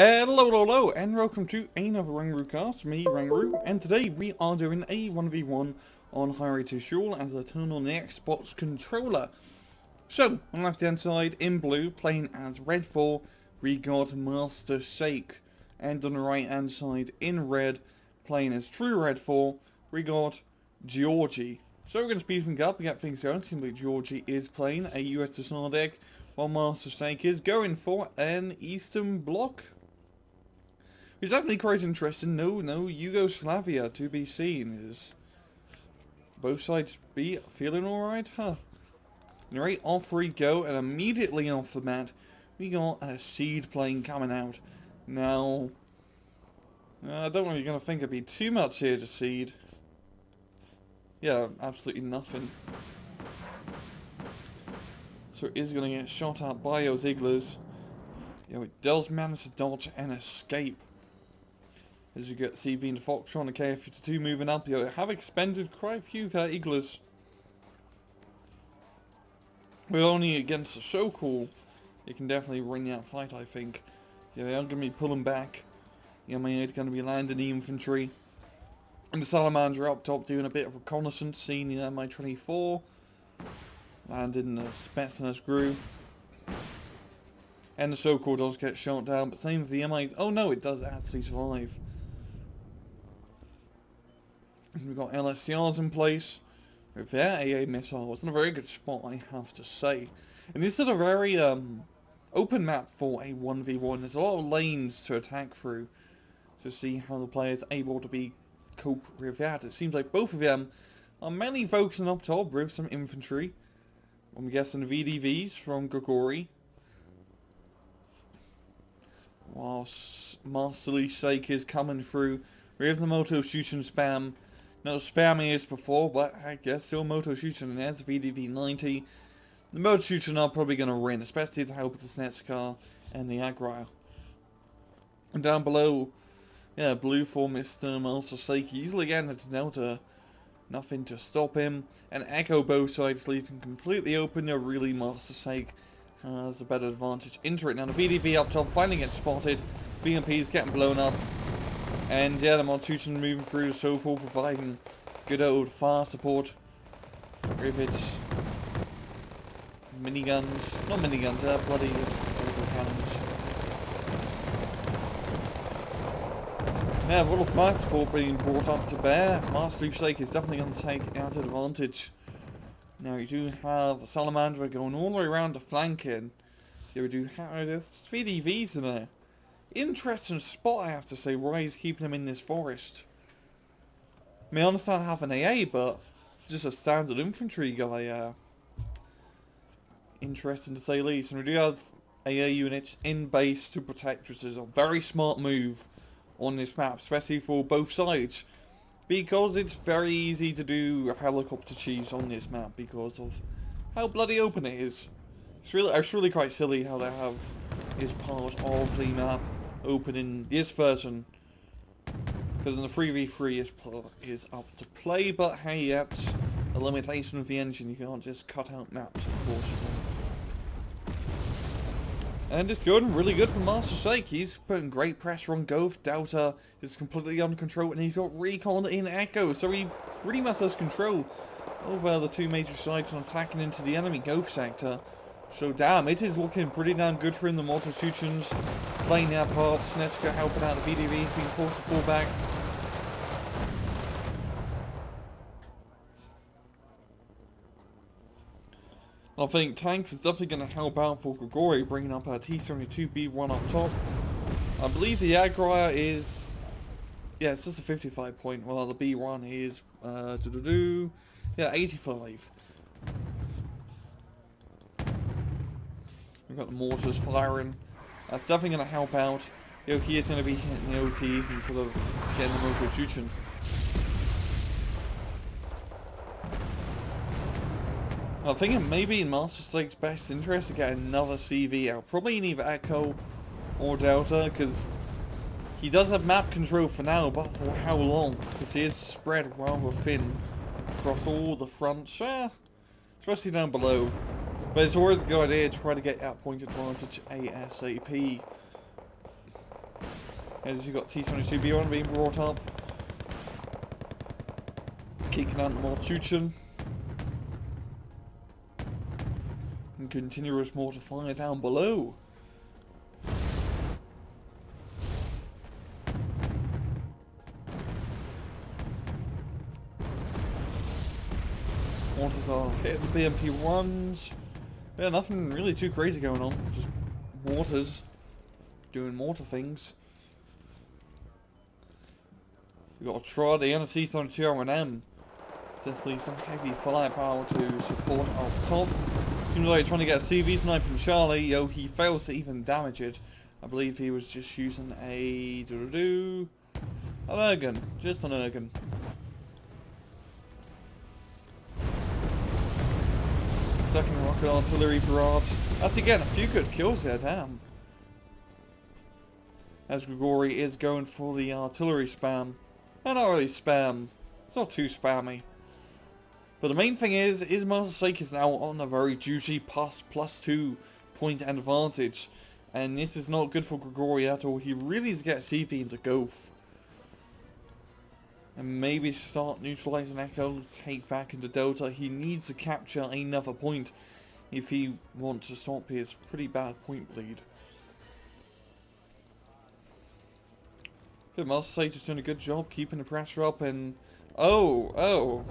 Hello, and welcome to another Rangru cast, me, Rangru, and today we are doing a 1v1 on Highway to Shul as I turn on the Xbox controller. So, on the left hand side, in blue, playing as Red 4, we got Master Shake, and on the right hand side, in red, playing as True Red 4, we got Georgie. So we're going to speed things up, we get things going. Seems like Georgie is playing a USSR deck, while Master Shake is going for an Eastern Bloc. It's definitely quite interesting. No Yugoslavia to be seen. Is both sides be feeling alright? Huh. Right, off we go, and immediately off the mat, we got a seed plane coming out. Now, I don't know if you're going to think it'd be too much here to seed. Yeah, absolutely nothing. So it is going to get shot out by those Igglers. It does manage to dodge and escape. As you get CV and Foxtron and KF-52 moving up, they have expended quite a few Igglers. We're only against the so cool. It can definitely win that fight, I think. Yeah, they are going to be pulling back. Yeah, my aid's going to be landing the infantry. And the Salamander up top doing a bit of reconnaissance, seeing the Mi-24. Landing the Spetsnaz Gru. And the so-called does get shot down, but same with the MI... Oh no, it does actually survive. We've got LSCRs in place with their AA missile. It's in a very good spot, I have to say. And this is a very open map for a 1v1. There's a lot of lanes to attack through to see how the players are able to cope with that. It seems like both of them are mainly focusing up top with some infantry. I'm guessing VDVs from Grigori. Whilst Masterly Shake is coming through with the Moto Shooting spam. Not spammy as before, but I guess still Moto Shooting, and there's VDV 90. The Moto Shooting are probably going to win, especially with the help of the Snetskar and the Aggro. And down below, yeah, blue for Mr. Master Shake easily getting it to Delta. Nothing to stop him. And Echo both sides leaving completely open. Yeah, really Master Shake has a better advantage into it. Now the VDV up top finally gets spotted. BMP is getting blown up. And yeah, the Mod Shooting moving through the so-called, providing good old fire support. Rivets. Miniguns. Not miniguns, they're bloody cannons. Yeah, a little fire support being brought up to bear. Master Shake is definitely going to take out advantage. Now you do have Salamander going all the way around the flanking. Yeah, we do have there's 3 DVs in there. Interesting spot, I have to say, why he's keeping him in this forest. I mean, I understand having AA, but just a standard infantry guy, interesting to say the least. And we do have AA units in base to protect, which is a very smart move on this map, especially for both sides. Because it's very easy to do helicopter cheese on this map because of how bloody open it is. It's really quite silly how they have this part of the map open in this version. Because in the 3v3 is up to play, but hey, that's a limitation of the engine. You can't just cut out maps, unfortunately. And it's going really good for Master Shake. He's putting great pressure on Ghost. Delta is completely under control, and he's got Recon in Echo, so he pretty much has control over the 2 major sites and attacking into the enemy Ghost sector. So damn, it is looking pretty damn good for him. The Mortal Shootions playing their part. Snetska helping out the VDVs, being forced to fall back. I think Tanks is definitely going to help out for Grigori, bringing up a T-72B1 up top. I believe the Aggro is... yeah, it's just a 55 point, while the B1 is... yeah, 85. We've got the mortars firing. That's definitely going to help out. He is going to be hitting the OTs instead of getting the Moto Shooting. I'm thinking maybe in Master Shake's best interest to get another CV out. Probably in either Echo or Delta, because he does have map control for now, but for how long? Because he is spread rather thin across all the fronts, especially down below. But it's always a good idea to try to get that point advantage ASAP. As you got T-72B1 being brought up. Kicking out more Chuchen. And continuous mortar fire down below. Mortars are hitting the BMP ones. Yeah, nothing really too crazy going on. Just mortars doing mortar things. We got a Trod and a T-72 M. Definitely some heavy firepower to support up top. Seems like trying to get a CV snipe from Charlie. Yo, he fails to even damage it. I believe he was just using a an Ergun, just an Ergun. Second rocket artillery barrage. That's again a few good kills there, damn. As Grigori is going for the artillery spam. Not really spam. It's not too spammy. But the main thing is Master Sake is now on a very juicy +2 point advantage. And this is not good for Grigori at all. He really needs to get CV into Goth. And maybe start neutralizing Echo, take back into Delta. He needs to capture another point if he wants to stop his pretty bad point bleed. I think Master Sage is doing a good job keeping the pressure up and... Oh.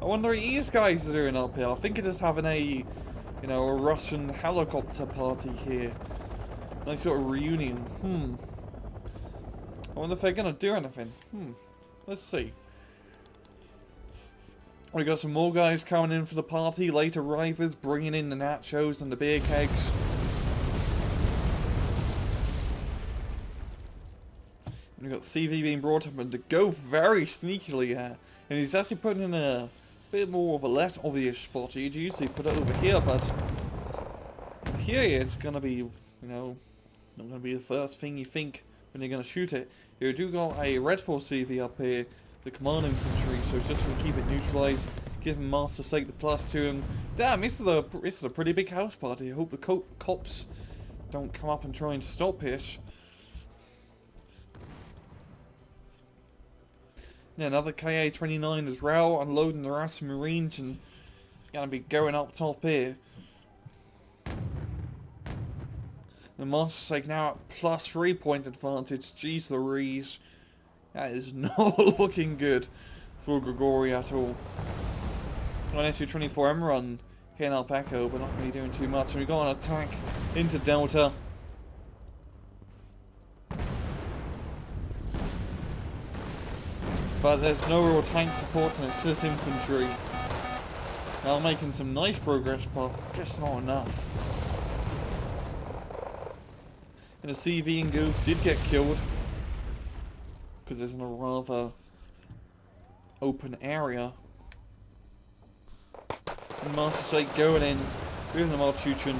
I wonder what these guys are doing up here. I think it is having a, you know, a Russian helicopter party here. Nice sort of reunion. I wonder if they're going to do anything. Let's see. We got some more guys coming in for the party. Late arrivals bringing in the nachos and the beer kegs. And we got CV being brought up and to go very sneakily here. And he's actually putting in a bit more of a less obvious spot. He'd usually put it over here, but here it's gonna be, you know, not gonna be the first thing you think when you're gonna shoot it. You do got a Red Force CV up here, the command infantry, so it's just gonna keep it neutralized, give Master Sake the +2, and damn, this is a pretty big house party. I hope the cops don't come up and try and stop this. Yeah, another KA-29 as well, unloading the rest of Marines and gonna be going up top here. The Master Sake now at +3 point advantage. Jeez Louise. That is not looking good for Grigori at all. On SU-24M run, hitting up Echo, but not really doing too much. And we got an attack into Delta. But there's no real tank support and it's just infantry. Now making some nice progress, but just not enough. And the CV and Goof did get killed. Because it's in a rather open area. And Master Sake going in, with the Malchuchin.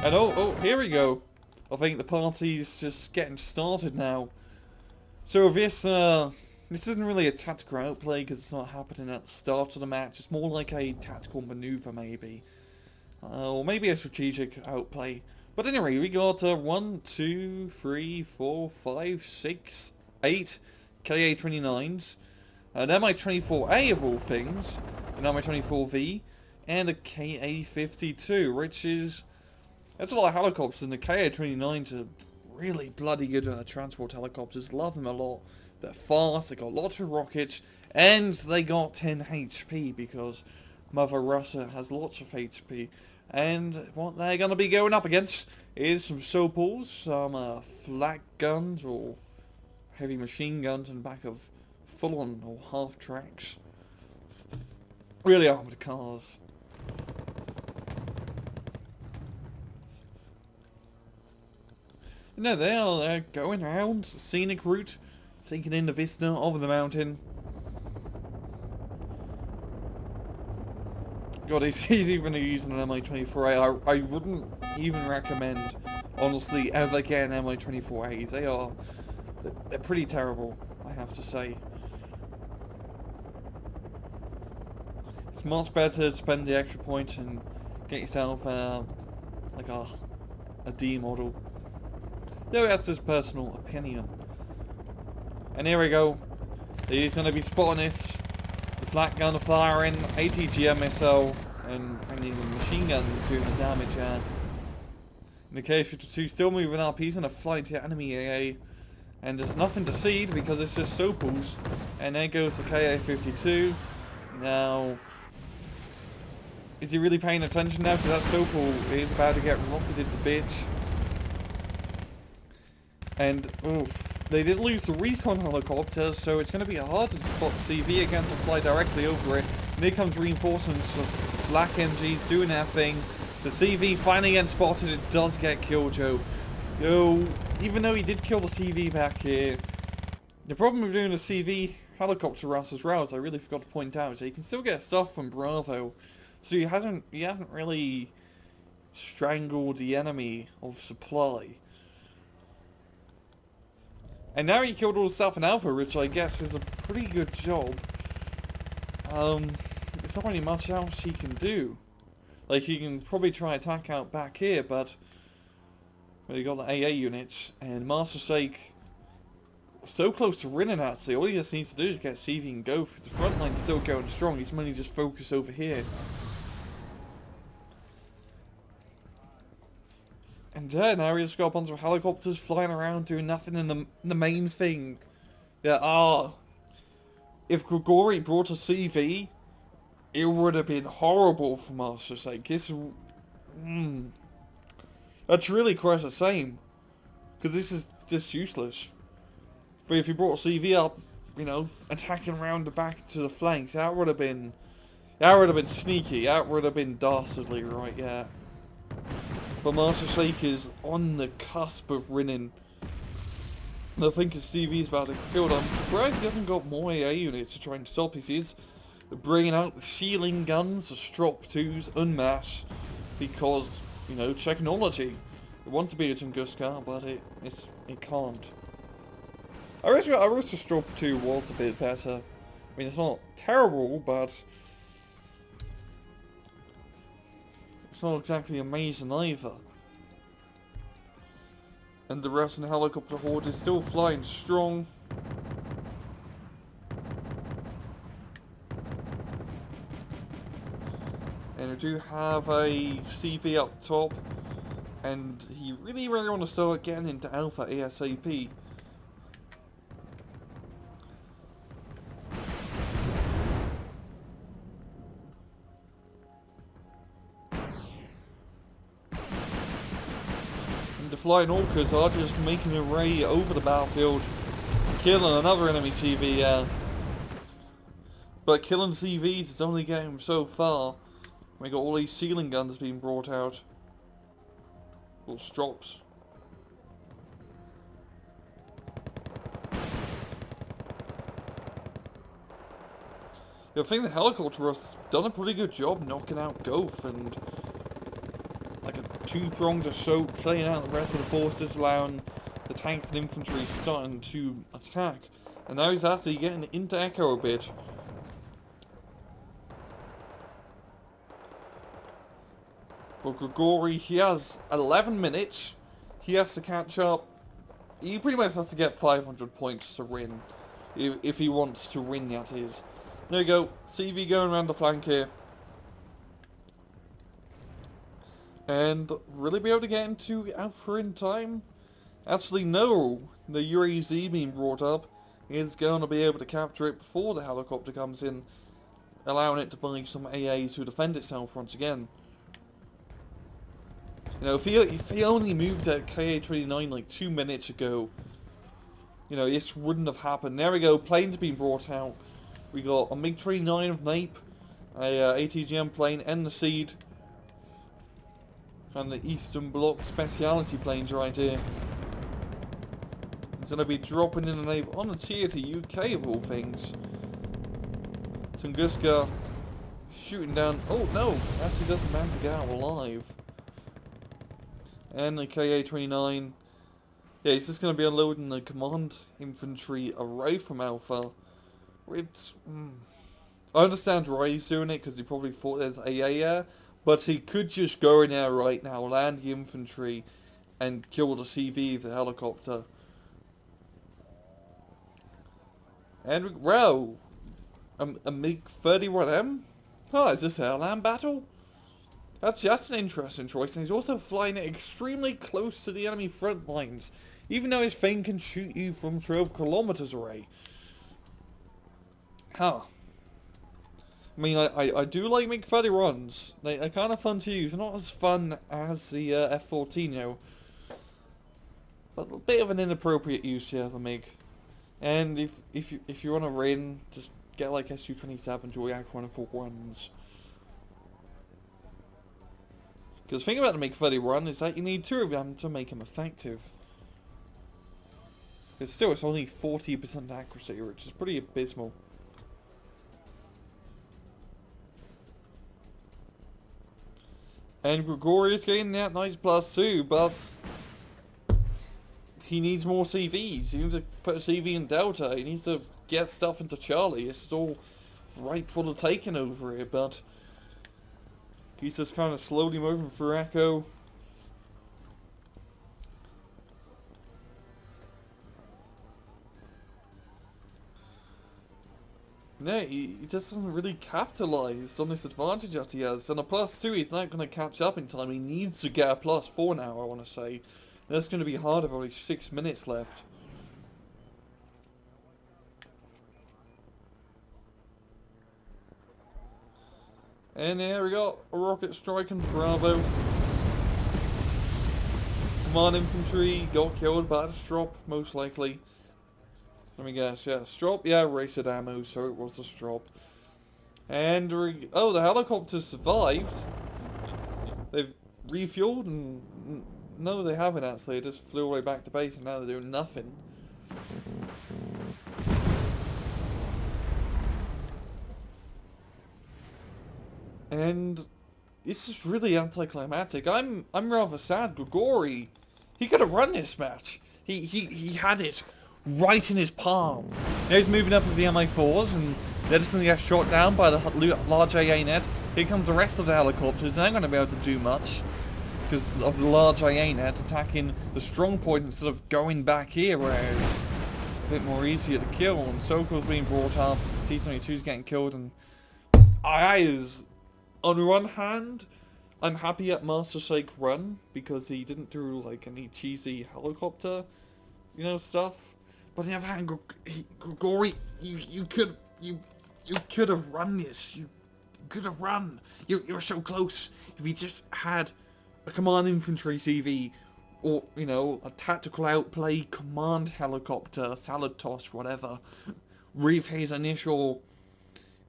And oh, here we go. I think the party's just getting started now. So this isn't really a tactical outplay because it's not happening at the start of the match. It's more like a tactical maneuver maybe. Or maybe a strategic outplay. But anyway, we got 1, 2, 3, 4, 5, 6, 8 KA-29s. An Mi-24A of all things. An Mi-24V. And a KA-52, which is... That's a lot of helicopters, and the KA-29s are really bloody good transport helicopters. Love them a lot. They're fast, they got lots of rockets, and they got 10 HP because Mother Russia has lots of HP. And what they're going to be going up against is some Sopals, some flak guns or heavy machine guns in the back of full-on or half-tracks. Really armoured cars. No, they're going around the scenic route, taking in the vista of the mountain. God, he's even using an Mi-24A. I wouldn't even recommend, honestly, ever getting Mi-24As. They're pretty terrible, I have to say. It's much better to spend the extra points and get yourself like a D model. Though that's his personal opinion. And here we go. He's going to be spotting this. The flat gun firing, ATGM missile, and the machine guns doing the damage here. In the KA-52 still moving up, he's in a flight to enemy AA. And there's nothing to seed because it's just Sopals. And there goes the KA-52. Now, is he really paying attention now? Because that Sopal is about to get rocketed to bits. And, oof. They did lose the recon helicopter, so it's going to be hard to spot CV again to fly directly over it. And here comes reinforcements of flak MGs doing their thing. The CV finally gets spotted, it does get killed, Joe. Yo, even though he did kill the CV back here, the problem with doing the CV helicopter routes as well, as I really forgot to point out, is that you can still get stuff from Bravo. So you haven't really strangled the enemy of supply. And now he killed all the stuff in Alpha, which I guess is a pretty good job. There's not really much else he can do. Like, he can probably try attack out back here, but... Well, you got the AA units, and Master Sake so close to winning actually. All he just needs to do is get CV and go, because the front line's still going strong. He's mainly just focus over here. And now we just got a bunch of helicopters flying around doing nothing in the main thing. Yeah, if Grigori brought a CV, it would have been horrible for Master Sake. That's really quite the same. Because this is just useless. But if he brought a CV up, you know, attacking around the back to the flanks, that would have been sneaky. That would have been dastardly, right? Yeah. But Master Sake is on the cusp of winning. And I think his CV's about to kill them. I'm surprised he hasn't got more AA units to try and stop. He's bringing out the ceiling guns, the Strop 2s, en masse. Because, you know, technology. It wants to be a Tunguska, but it can't. I wish the Strop 2 was a bit better. I mean, it's not terrible, but... it's not exactly amazing either. And the Russian helicopter horde is still flying strong. And we do have a CV up top. And he really want to start getting into Alpha ASAP. The flying Orcas are just making a ray over the battlefield, killing another enemy CV, but killing CVs is only getting him so far. We got all these ceiling guns being brought out. Or Strops. I think the helicopter has done a pretty good job knocking out Goth, and like a two-pronged assault, playing out the rest of the forces, allowing the tanks and infantry starting to attack. And now he's actually getting into Echo a bit. But Grigori, he has 11 minutes. He has to catch up. He pretty much has to get 500 points to win. If he wants to win, that is. There you go. CV going around the flank here. And really be able to get into Alpha in time? Actually, no. The UAZ being brought up is going to be able to capture it before the helicopter comes in, allowing it to buy some AA to defend itself once again. You know, if he only moved at KA-29 like 2 minutes ago, you know, this wouldn't have happened. There we go, planes being brought out. We got a MiG-29 of Nape, a ATGM plane, and the Seed. And the Eastern Bloc speciality planes right here. It's going to be dropping in the Nape on the tier to UK of all things. Tunguska shooting down. Oh no, actually doesn't manage to get out alive. And the KA-29. Yeah, he's just going to be unloading the command infantry away from Alpha. Which, I understand why he's doing it, because he probably thought there's AA there. But he could just go in there right now, land the infantry, and kill the CV of the helicopter. And, wow, a MiG-31M? Oh, is this a land battle? That's an interesting choice, and he's also flying it extremely close to the enemy front lines, even though his thing can shoot you from 12 kilometers away. Huh. I mean, I do like MiG-31s. They're kind of fun to use. They're not as fun as the F-14, you know. But a bit of an inappropriate use here of the MiG. And if you want to win, just get like Su-27s or Yak-141s. Because the thing about the MiG-31 is that you need 2 of them to make him effective. Because still, it's only 40% accuracy, which is pretty abysmal. And Gregorius getting that nice +2, but he needs more CVs. He needs to put a CV in Delta. He needs to get stuff into Charlie. It's all ripe for the taking over here, but he's just kind of slowly moving through Echo. No, he just hasn't really capitalised on this advantage that he has. And a +2, he's not going to catch up in time. He needs to get a +4 now, I want to say. That's going to be hard with only 6 minutes left. And here we got a rocket strike into Bravo. Command infantry got killed by the Strop, most likely. Let me guess, yeah, Strop, yeah, racer ammo, so it was the Strop. And, oh, the helicopter survived. They've refueled, and no, they haven't actually, they just flew away back to base, and now they're doing nothing. And it's just really anticlimactic. I'm rather sad. Grigori, he could have run this match. He had it right in his palm. Now he's moving up with the MI4s, and they're just going to get shot down by the large AA net. Here comes the rest of the helicopters. They're not going to be able to do much because of the large AA net attacking the strong point instead of going back here where it's a bit more easier to kill. And Sokol's being brought up. T-72's getting killed, and I is, on one hand, I'm happy at Master's Sake run because he didn't do like any cheesy helicopter, you know, stuff. But on the other hand, Grigori, you could have run this. You could have run. You were so close. If you just had a command infantry CV, or you know, a tactical outplay command helicopter, salad toss, whatever, with his initial,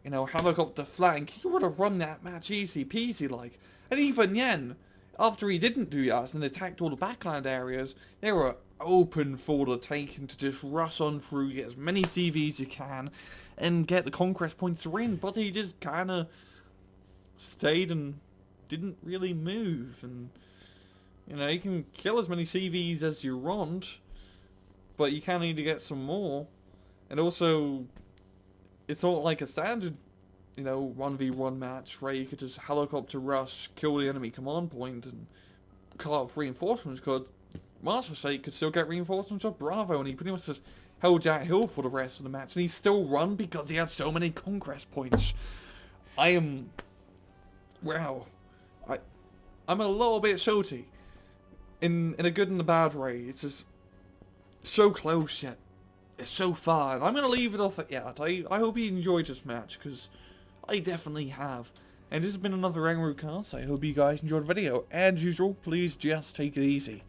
you know, helicopter flank, he would have run that match easy peasy like. And even then, after he didn't do that and attacked all the backland areas, they were open for the taking to just rush on through, get as many CVs as you can, and get the conquest points to win. But he just kind of stayed and didn't really move. And, you know, you can kill as many CVs as you want, but you kind of need to get some more. And also, it's not like a standard, you know, 1v1 match where you could just helicopter rush, kill the enemy command point, and cut off reinforcements, because Master's Sake could still get reinforcements of Bravo, and he pretty much just held that hill for the rest of the match, and he still won because he had so many conquest points. I am... wow. I'm a little bit salty. In a good and a bad way. It's just so close yet it's so far. And I'm going to leave it off at that. I hope you enjoyed this match, because I definitely have. And this has been another Rangaroo cast. I hope you guys enjoyed the video. As usual, please just take it easy.